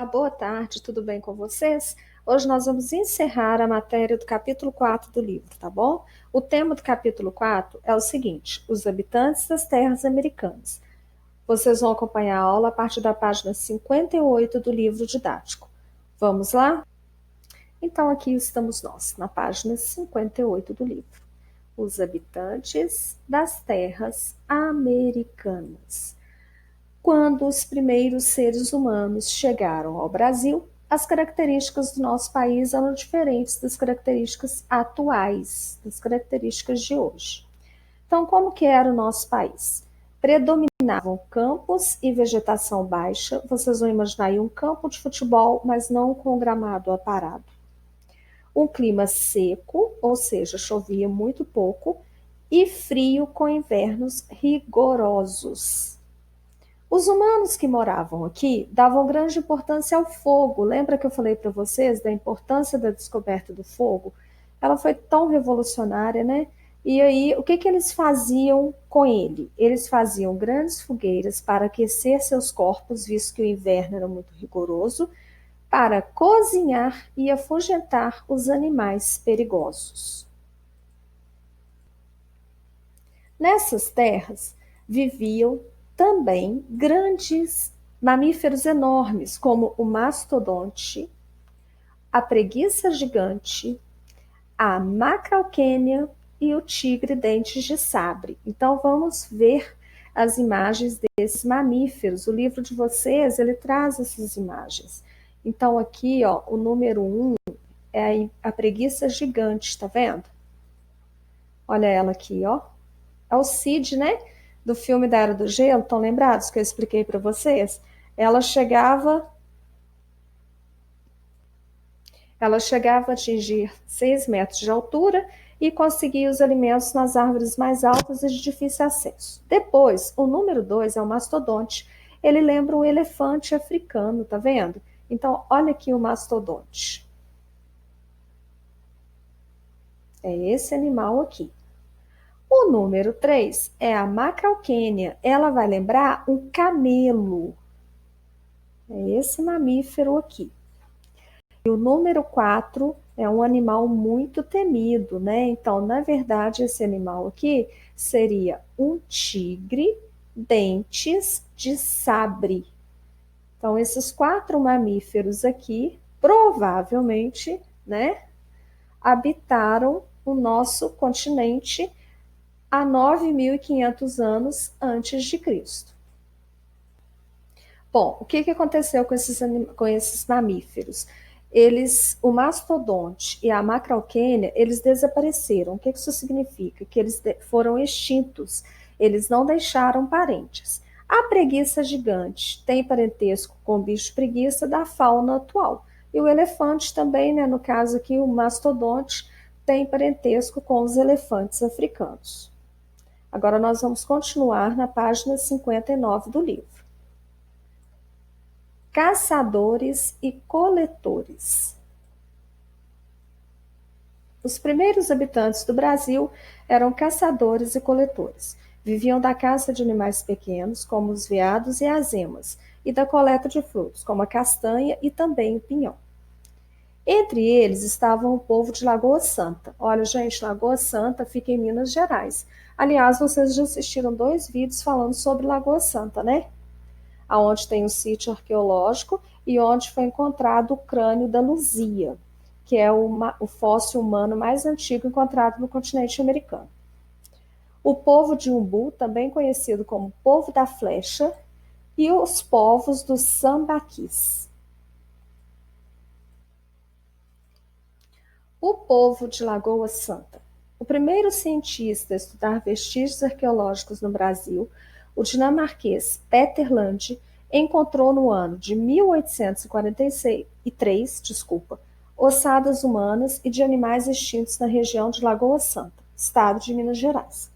Boa tarde, tudo bem com vocês? Hoje nós vamos encerrar a matéria do capítulo 4 do livro, tá bom? O tema do capítulo 4 é o seguinte: os habitantes das terras americanas. Vocês vão acompanhar a aula a partir da página 58 do livro didático. Vamos lá? Então, aqui estamos nós, na página 58 do livro. Os habitantes das terras americanas. Quando os primeiros seres humanos chegaram ao Brasil, as características do nosso país eram diferentes das características atuais, das características de hoje. Então, como que era o nosso país? Predominavam campos e vegetação baixa. Vocês vão imaginar aí um campo de futebol, mas não com o gramado aparado. Um clima seco, ou seja, chovia muito pouco, e frio com invernos rigorosos. Os humanos que moravam aqui davam grande importância ao fogo. Lembra que eu falei para vocês da importância da descoberta do fogo? Ela foi tão revolucionária, né? E aí, o que que eles faziam com ele? Eles faziam grandes fogueiras para aquecer seus corpos, visto que o inverno era muito rigoroso, para cozinhar e afugentar os animais perigosos. Nessas terras viviam também grandes mamíferos enormes, como o mastodonte, a preguiça gigante, a macrauquênia e o tigre dentes de sabre. Então vamos ver as imagens desses mamíferos. O livro de vocês, ele traz essas imagens. Então aqui, ó, o número 1 é a preguiça gigante, tá vendo? Olha ela aqui, ó. É o Cid, né? Do filme da Era do Gelo, estão lembrados que eu expliquei para vocês? Ela chegava, ela chegava a atingir 6 metros de altura e conseguia os alimentos nas árvores mais altas e de difícil acesso. Depois, o número 2 é o mastodonte. Ele lembra um elefante africano, tá vendo? Então, olha aqui o mastodonte. É esse animal aqui. O número 3 é a macrauquênia. Ela vai lembrar um camelo. É esse mamífero aqui. E o número 4 é um animal muito temido, né? Então, na verdade, esse animal aqui seria um tigre dentes de sabre. Então, esses 4 mamíferos aqui, provavelmente, né, habitaram o nosso continente há 9.500 anos antes de Cristo. Bom, o que aconteceu com esses mamíferos? O mastodonte e a macrauquênia, eles desapareceram. O que isso significa? Que eles foram extintos. Eles não deixaram parentes. A preguiça gigante tem parentesco com o bicho preguiça da fauna atual. E o elefante também, né, no caso aqui, o mastodonte, tem parentesco com os elefantes africanos. Agora nós vamos continuar na página 59 do livro. Caçadores e coletores. Os primeiros habitantes do Brasil eram caçadores e coletores. Viviam da caça de animais pequenos, como os veados e as emas, e da coleta de frutos, como a castanha e também o pinhão. Entre eles estavam o povo de Lagoa Santa. Olha, gente, Lagoa Santa fica em Minas Gerais. Aliás, vocês já assistiram 2 vídeos falando sobre Lagoa Santa, né? Onde tem um sítio arqueológico e onde foi encontrado o crânio da Luzia, que é o fóssil humano mais antigo encontrado no continente americano. O povo de Umbu, também conhecido como povo da flecha, e os povos dos sambaquis. O povo de Lagoa Santa. O primeiro cientista a estudar vestígios arqueológicos no Brasil, o dinamarquês Peter Lande, encontrou no ano de 1843, ossadas humanas e de animais extintos na região de Lagoa Santa, estado de Minas Gerais.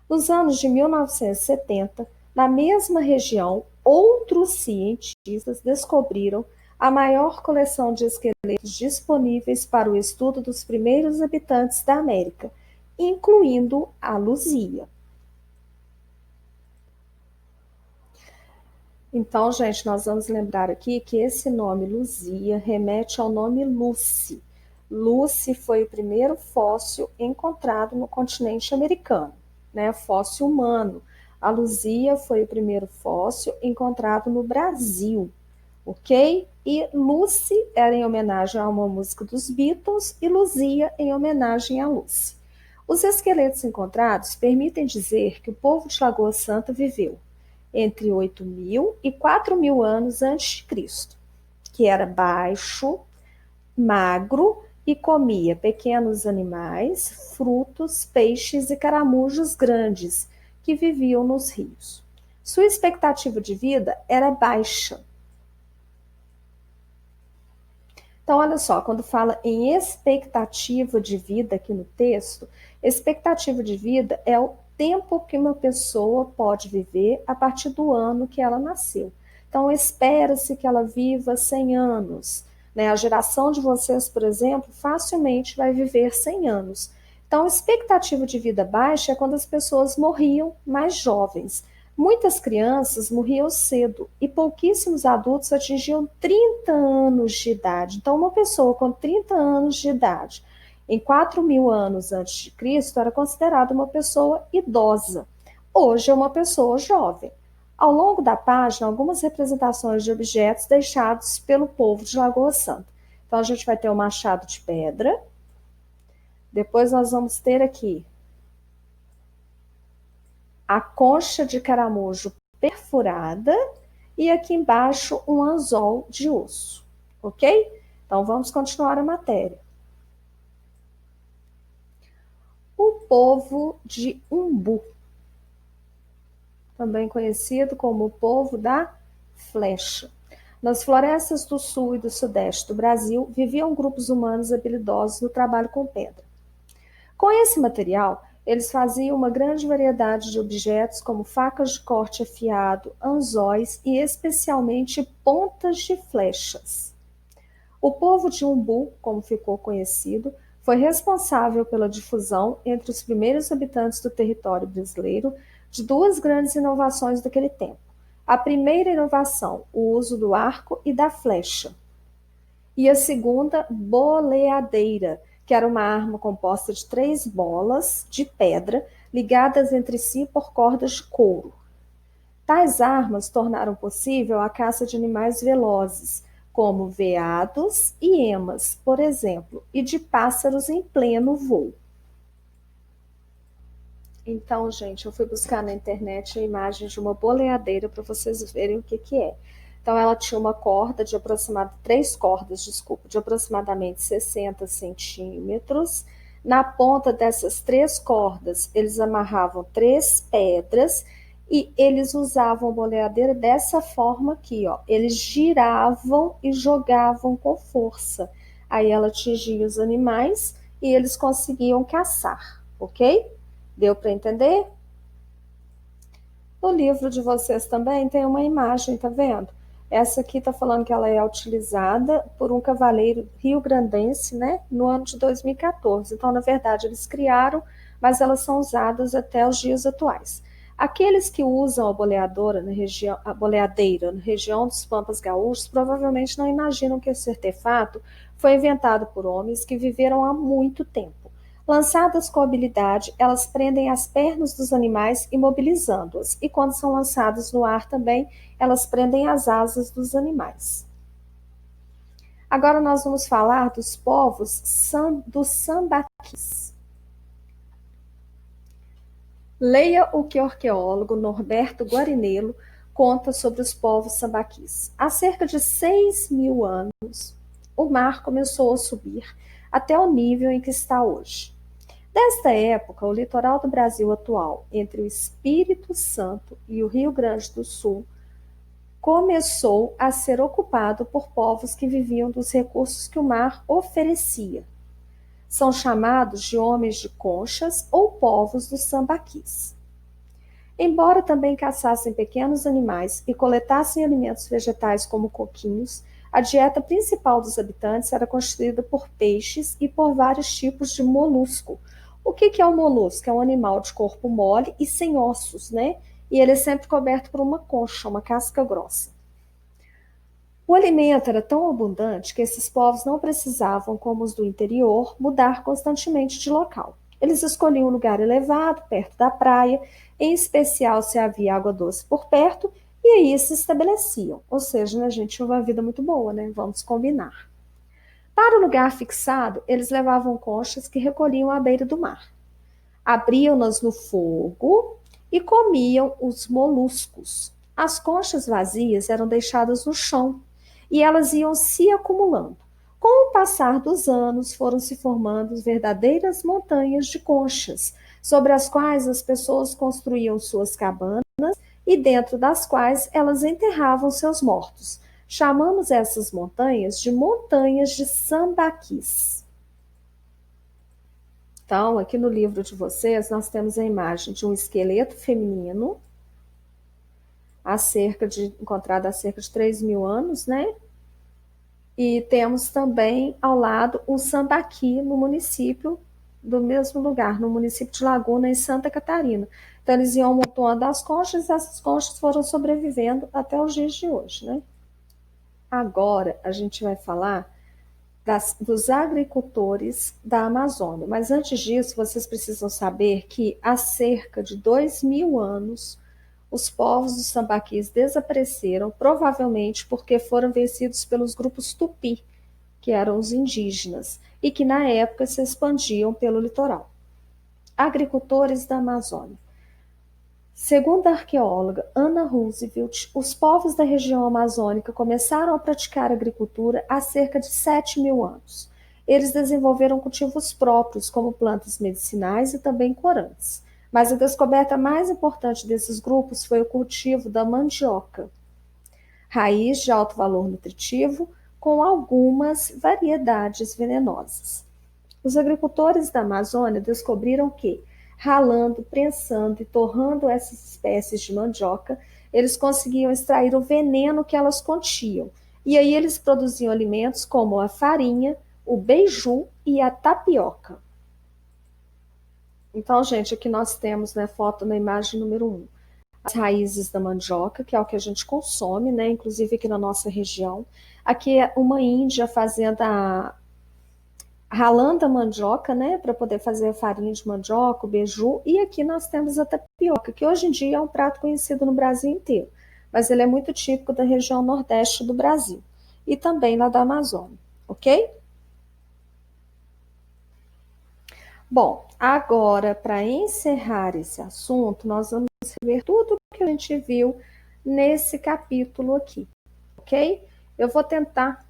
Nos anos de 1970, na mesma região, outros cientistas descobriram a maior coleção de esqueletos disponíveis para o estudo dos primeiros habitantes da América, incluindo a Luzia. Então, gente, nós vamos lembrar aqui que esse nome Luzia remete ao nome Lucy. Lucy foi o primeiro fóssil encontrado no continente americano, né? Fóssil humano. A Luzia foi o primeiro fóssil encontrado no Brasil, ok? E Lucy era em homenagem a uma música dos Beatles e Luzia em homenagem a Lucy. Os esqueletos encontrados permitem dizer que o povo de Lagoa Santa viveu entre 8.000 e 4.000 anos antes de Cristo, que era baixo, magro e comia pequenos animais, frutos, peixes e caramujos grandes que viviam nos rios. Sua expectativa de vida era baixa. Então, olha só, quando fala em expectativa de vida aqui no texto, expectativa de vida é o tempo que uma pessoa pode viver a partir do ano que ela nasceu. Então, espera-se que ela viva 100 anos. Né? A geração de vocês, por exemplo, facilmente vai viver 100 anos. Então, expectativa de vida baixa é quando as pessoas morriam mais jovens. Muitas crianças morriam cedo e pouquíssimos adultos atingiam 30 anos de idade. Então, uma pessoa com 30 anos de idade, em 4.000 anos antes de Cristo, era considerada uma pessoa idosa. Hoje é uma pessoa jovem. Ao longo da página, algumas representações de objetos deixados pelo povo de Lagoa Santa. Então, a gente vai ter o machado de pedra. Depois nós vamos ter aqui a concha de caramujo perfurada e aqui embaixo um anzol de osso, ok? Então vamos continuar a matéria. O povo de Umbu, também conhecido como o povo da flecha. Nas florestas do sul e do sudeste do Brasil, viviam grupos humanos habilidosos no trabalho com pedra. Com esse material, eles faziam uma grande variedade de objetos, como facas de corte afiado, anzóis e especialmente pontas de flechas. O povo de Umbu, como ficou conhecido, foi responsável pela difusão entre os primeiros habitantes do território brasileiro de duas grandes inovações daquele tempo. A primeira inovação, o uso do arco e da flecha. E a segunda, boleadeira, que era uma arma composta de 3 bolas de pedra ligadas entre si por cordas de couro. Tais armas tornaram possível a caça de animais velozes, como veados e emas, por exemplo, e de pássaros em pleno voo. Então, gente, eu fui buscar na internet a imagem de uma boleadeira para vocês verem o que é. Então, ela tinha uma corda de aproximadamente, 3 cordas, desculpa, de aproximadamente 60 centímetros. Na ponta dessas 3 cordas, eles amarravam 3 pedras e eles usavam a boleadeira dessa forma aqui, ó. Eles giravam e jogavam com força. Aí ela atingia os animais e eles conseguiam caçar, ok? Deu para entender? No livro de vocês também tem uma imagem, tá vendo? Essa aqui tá falando que ela é utilizada por um cavaleiro rio-grandense, né, no ano de 2014. Então, na verdade, eles criaram, mas elas são usadas até os dias atuais. Aqueles que usam a boleadeira na região dos Pampas Gaúchos provavelmente não imaginam que esse artefato foi inventado por homens que viveram há muito tempo. Lançadas com habilidade, elas prendem as pernas dos animais imobilizando-as, e quando são lançadas no ar também, elas prendem as asas dos animais. Agora nós vamos falar dos povos dos sambaquis. Leia o que o arqueólogo Norberto Guarinello conta sobre os povos sambaquis. Há cerca de 6.000 anos, o mar começou a subir até o nível em que está hoje. Desta época, o litoral do Brasil atual, entre o Espírito Santo e o Rio Grande do Sul, começou a ser ocupado por povos que viviam dos recursos que o mar oferecia. São chamados de homens de conchas ou povos dos sambaquis. Embora também caçassem pequenos animais e coletassem alimentos vegetais como coquinhos, a dieta principal dos habitantes era constituída por peixes e por vários tipos de molusco. O que é o molusco? É um animal de corpo mole e sem ossos, né? e ele é sempre coberto por uma concha, uma casca grossa. O alimento era tão abundante que esses povos não precisavam, como os do interior, mudar constantemente de local. Eles escolhiam um lugar elevado, perto da praia, em especial se havia água doce por perto, e aí se estabeleciam. Ou seja, né, a gente tinha uma vida muito boa, né? Vamos combinar. Para o lugar fixado, eles levavam conchas que recolhiam à beira do mar. Abriam-nas no fogo e comiam os moluscos. As conchas vazias eram deixadas no chão e elas iam se acumulando. Com o passar dos anos, foram se formando verdadeiras montanhas de conchas, sobre as quais as pessoas construíam suas cabanas e dentro das quais elas enterravam seus mortos. Chamamos essas montanhas de sambaquis. Então, aqui no livro de vocês, nós temos a imagem de um esqueleto feminino, encontrado há cerca de 3.000 anos, né? E temos também ao lado um sambaqui no município do mesmo lugar, no município de Laguna, em Santa Catarina. Então, eles iam amontoando as conchas e essas conchas foram sobrevivendo até os dias de hoje, né? Agora, a gente vai falar dos agricultores da Amazônia. Mas antes disso, vocês precisam saber que há cerca de 2.000 anos, os povos dos sambaquis desapareceram, provavelmente porque foram vencidos pelos grupos tupi, que eram os indígenas, e que na época se expandiam pelo litoral. Agricultores da Amazônia. Segundo a arqueóloga Anna Roosevelt, os povos da região amazônica começaram a praticar agricultura há cerca de 7.000 anos. Eles desenvolveram cultivos próprios, como plantas medicinais e também corantes. Mas a descoberta mais importante desses grupos foi o cultivo da mandioca, raiz de alto valor nutritivo, com algumas variedades venenosas. Os agricultores da Amazônia descobriram que, ralando, prensando e torrando essas espécies de mandioca, eles conseguiam extrair o veneno que elas continham. E aí eles produziam alimentos como a farinha, o beiju e a tapioca. Então, gente, aqui nós temos, né, foto na imagem número 1. As raízes da mandioca, que é o que a gente consome, né, inclusive aqui na nossa região. Aqui é uma índia fazendo ralando a mandioca, né, para poder fazer a farinha de mandioca, o beiju, e aqui nós temos a tapioca, que hoje em dia é um prato conhecido no Brasil inteiro, mas ele é muito típico da região nordeste do Brasil e também lá da Amazônia, ok? Bom, agora, para encerrar esse assunto, nós vamos ver tudo o que a gente viu nesse capítulo aqui, ok? Eu vou tentar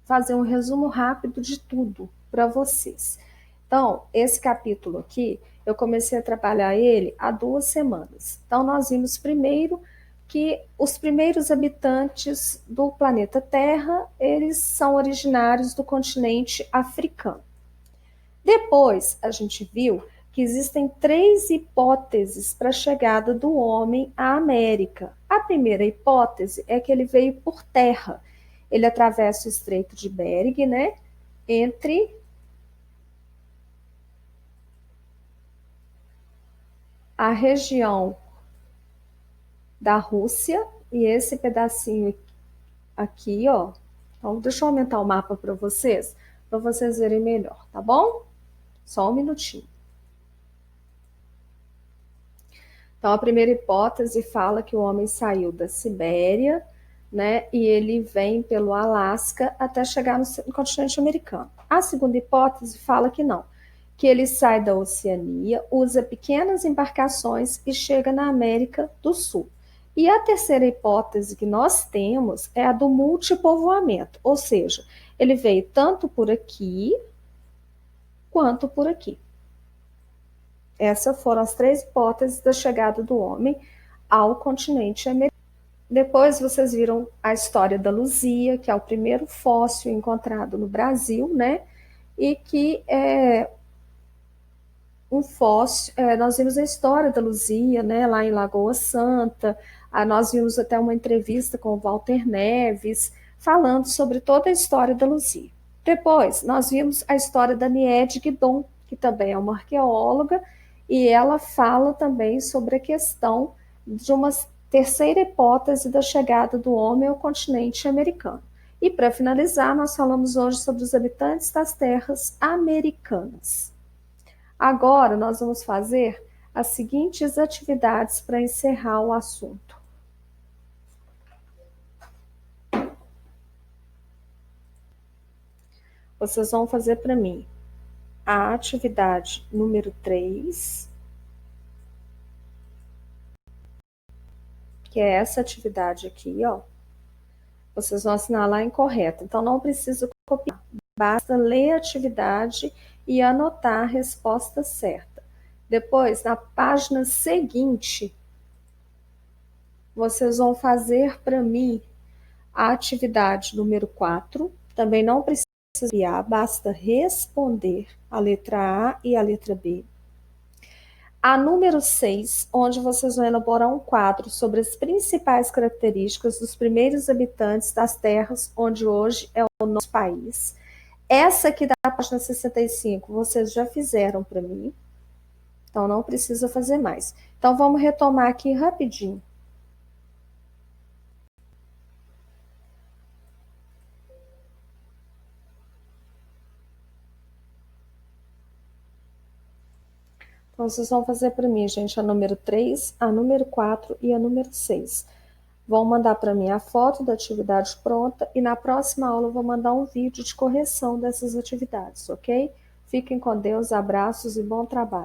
fazer um resumo rápido de tudo para vocês. Então, esse capítulo aqui, eu comecei a trabalhar ele há 2 semanas. Então, nós vimos primeiro que os primeiros habitantes do planeta Terra, eles são originários do continente africano. Depois, a gente viu que existem 3 hipóteses para a chegada do homem à América. A primeira hipótese é que ele veio por terra. Ele atravessa o Estreito de Bering, né, entre a região da Rússia e esse pedacinho aqui, ó. Então, deixa eu aumentar o mapa para vocês verem melhor, tá bom? Só um minutinho. Então, a primeira hipótese fala que o homem saiu da Sibéria, né, e ele vem pelo Alasca até chegar no continente americano. A segunda hipótese fala que não, que ele sai da Oceania, usa pequenas embarcações e chega na América do Sul. E a terceira hipótese que nós temos é a do multipovoamento, ou seja, ele veio tanto por aqui quanto por aqui. Essas foram as 3 hipóteses da chegada do homem ao continente americano. Depois vocês viram a história da Luzia, que é o primeiro fóssil encontrado no Brasil, né? E que é um fóssil. Nós vimos a história da Luzia, né? Lá em Lagoa Santa. Nós vimos até uma entrevista com o Walter Neves, falando sobre toda a história da Luzia. Depois, nós vimos a história da Niede Guidon, que também é uma arqueóloga, e ela fala também sobre a questão de uma terceira hipótese da chegada do homem ao continente americano. E para finalizar, nós falamos hoje sobre os habitantes das terras americanas. Agora nós vamos fazer as seguintes atividades para encerrar o assunto. Vocês vão fazer para mim a atividade número 3, que é essa atividade aqui, ó. Vocês vão assinalar incorreta, então não precisa copiar. Basta ler a atividade e anotar a resposta certa. Depois, na página seguinte, vocês vão fazer para mim a atividade número 4. Também não precisa copiar, basta responder a letra A e a letra B. A número 6, onde vocês vão elaborar um quadro sobre as principais características dos primeiros habitantes das terras onde hoje é o nosso país. Essa aqui da página 65, vocês já fizeram para mim, então não precisa fazer mais. Então vamos retomar aqui rapidinho. Então vocês vão fazer para mim, gente, a número 3, a número 4 e a número 6. Vão mandar para mim a foto da atividade pronta e na próxima aula eu vou mandar um vídeo de correção dessas atividades, ok? Fiquem com Deus, abraços e bom trabalho.